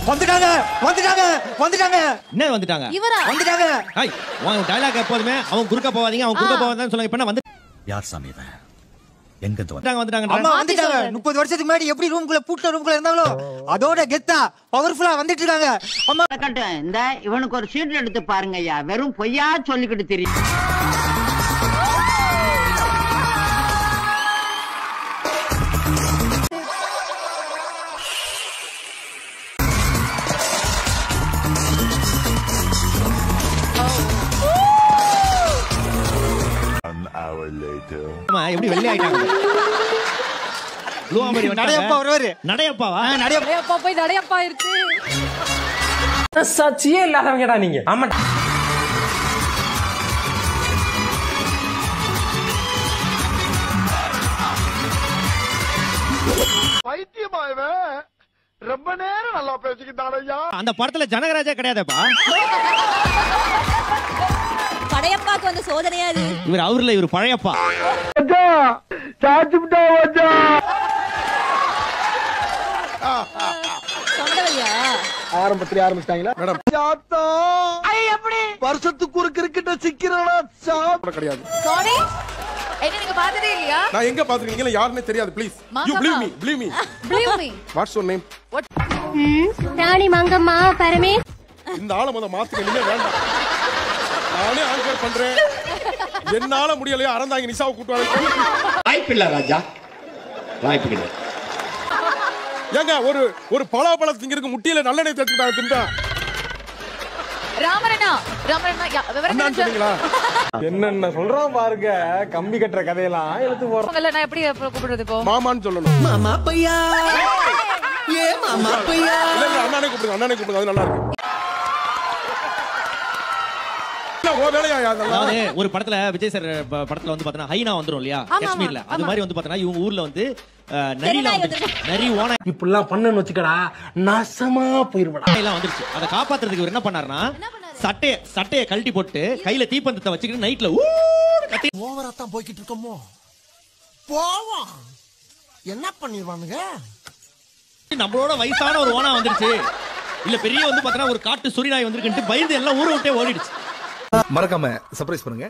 வந்துட்டாங்க வந்துட்டாங்க வந்துட்டாங்க. என்ன வந்துட்டாங்க? இவரா வந்துட்டாங்க. ஹாய், உன் டயலாக் எப்போதுமே அவன் குறுக்க போவாதீங்க, அவன் குறுக்க போவாதன்னு சொல்லுங்க. இப்ப வந்து யார் சாமி இவன்? எங்க வந்துட்டாங்க வந்துட்டாங்க. அம்மா வந்துட்டாங்க. 30 வருஷத்துக்கு முன்னாடி எப்படி ரூம்குள்ள பூட்ட ரூம்குள்ள இருந்தாங்களோ அதோட கெத்தா பவர்ஃபுல்லா வந்துட்டு இருக்காங்க. அம்மா இந்த இவனுக்கு ஒரு சீட் எடுத்து பாருங்க ஐயா, வெறும் பொய்யா சொல்லிக்கிட்டு தெரியும். எப்படி வெள்ளை ஆயிட்டாங்க? நடையப்பா வருவாரு. நடையப்பாவா? நடையப்பா போய் நடையப்பா இருக்கு. சச்சியே இல்லாதவங்கடா நீங்க. ஆமா, பைத்தியமாயவே ரொம்ப நேரம் நல்லா பேசிக்கிட்டானையா. அந்த படத்துல ஜனகராஜா கிடையாதுப்பா. படையப்பாக்கு வந்த சோதனையா இது. இவர் அவர்ல இவர் பழையப்பா. ஆரம்பத்திலே ஆரம்பிச்சிட்டாங்களா மேடம்? வருஷத்துக்கு ஒரு கிரிக்கெட்ட சிக்கிறோம் கிடையாது. சாரி, என்ன நீங்க பார்த்ததே இல்லையா? நான் எங்க பாத்துருக்கீங்க யாருன்னே தெரியாது. Please you believe me, believe me. Believe me. What's your name? ராணி மங்கம்மா பரமே. இந்த ஆளை முத மாத்துங்க, நீங்க வேண்டாம். நானே ஆங்கர் பண்றேன், என்னால முடியலையா? அறந்தாங்க நிஷாவை கூட்டுவாங்க. வாய்ப்பில்லை ராஜா, வாய்ப்பு. ஏங்க ஒரு பலாப்பழம் திங்கிறதுக்கு முட்டியில நல்லெண்ணெய் தேய்ச்சிட்டாங்க திண்டா. ராமரண்ணா விவரம் சொன்னீங்களா? என்னென்ன சொல்றான் பாருங்க. கம்பி கட்டுற கதையெல்லாம் எடுத்து போறோம். நான் எப்படி கூப்பிடுறது இப்போ? மாமான்னு சொல்லணும். மாமா பையா, ஏ மாமா பையா. இல்ல அண்ணானே கூப்பிடுங்க, அண்ணானே கூப்பிடுங்க, அது நல்லா இருக்கு. ஒரு படத்துல விஜய் சார் படத்துல வந்து பாத்தீங்கன்னா ஹைனா வந்துரும் இல்லையா காஷ்மீர்ல, அது மாதிரி வந்து பாத்தீங்கன்னா இவங்க ஊர்ல வந்து நரி ஓனா இப்படிலாம் பண்ணன்னு வச்சுக்கடா, நாசமா போயிருவடா. எல்லாம் வந்துருச்சு. அதை காப்பாத்துறதுக்கு இவர் என்ன பண்ணாருன்னா சட்டைய கழட்டி போட்டு கையில தீப்பந்தத்தை வச்சுக்கிட்டு நைட்ல ஓவரா தான் போய்கிட்டு இருக்கோமோ, போவோம் என்ன பண்ணிடுவானுங்க. நம்மளோட வயசான ஒரு ஓனா வந்துருச்சு, இல்ல பெரிய வந்து பாத்தீங்கன்னா ஒரு காட்டு சுரிநாய் வந்திருக்குன்ட்டு பயந்து எல்லாம் ஊரை விட்டே ஓடிடுச்சு. மறக்காம சர்ப்ரைஸ் பண்ணுங்க.